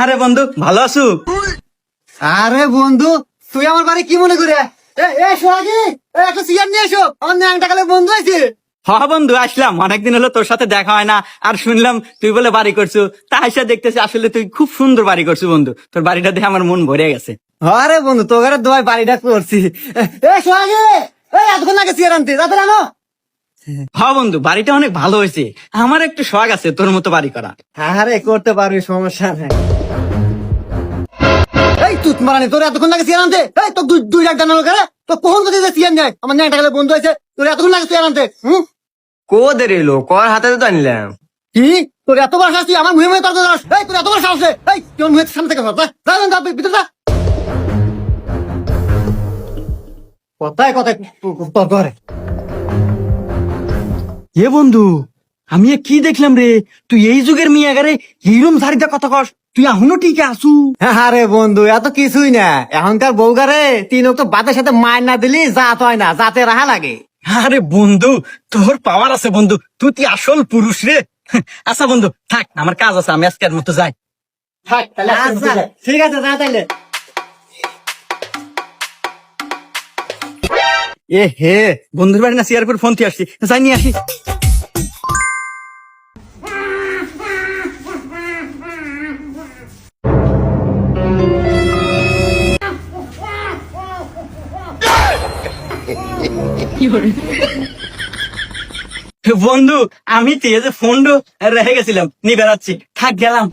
আরে বন্ধু ভালো আছো? আরে বন্ধু, তুই আমার বাড়ি কি মনে করে? সোহাগী, একটা চেয়ার নিয়ে এসো, আমার ন্যাংটা কালে বন্ধু আছে। হ্যাঁ বন্ধু, আসলাম। অনেকদিন হলো তোর সাথে দেখা হয় না। আর শুনলাম তুই বলে বাড়ি করছো, তা এসে দেখতেছি আসলে তুই খুব সুন্দর বাড়ি করছো বন্ধু। তোর বাড়িটা দেখে আমার মন ভরে গেছে। আরে বন্ধু, তোকে দোয়াই বাড়িটা করছি। সোহাগী, এতক্ষণ আগে চেয়ার আনতে তাতে আনো। হ্যাঁ বন্ধু, বাড়িটা অনেক ভালো হয়েছে। আমার একটু শখ আছে তোর মতো বাড়ি করা। আরে করতে পারবি, সমস্যা নাই। এই তুই মারানি, তোর এতক্ষণ লাগে চেয়ার আনতে? এই তো দুই লাখ জানালো কেন? তো কখন কোথায় চেয়ার নেয়? আমার ন্যাংটা কালে বন্ধু আছে, তোর এতক্ষণ লাগে চেয়ার আনতে? কো দেরি এলো কর হাতে তো আনলাম। কি তোর এত বড় শাস্তি? আমার মুহে মুহে তর্ক করিস? এই তোর এত বড় সাহস? এই তোর মুহে সামনে থেকে সর, যা ভিতরে যা। কথায় কথায় তর্ক করে। এ বন্ধু, আমি এ কি দেখলাম রে? তুই এই যুগের মেয়ে আগারে এইরকম শাড়িতে কথা কস? তুই এখনো ঠিক আসু? আরে বন্ধু, এত কিছুই না। এখনকার বউগারে তিন তো বাতের সাথে মায়ের না দিলি জাত হয় না, জাতে রাহা লাগে। আরে বন্ধু, তোর পাওয়ার আছে বন্ধু, তুই আসল পুরুষ রে। আচ্ছা বন্ধু থাক, আমার কাজ আছে, আমি আজকের মতো যাই। আচ্ছা, ঠিক আছে, যা তাইলে। এ হে, বন্ধুর বাড়ি না সিয়ারপুর ফোন দিয়ে আসছি, যাই নিয়ে আসি। বন্ধু, আমি তো এই যে ফোন রেখে গেছিলাম, নিয়ে বেড়াচ্ছি, থাক গেলাম।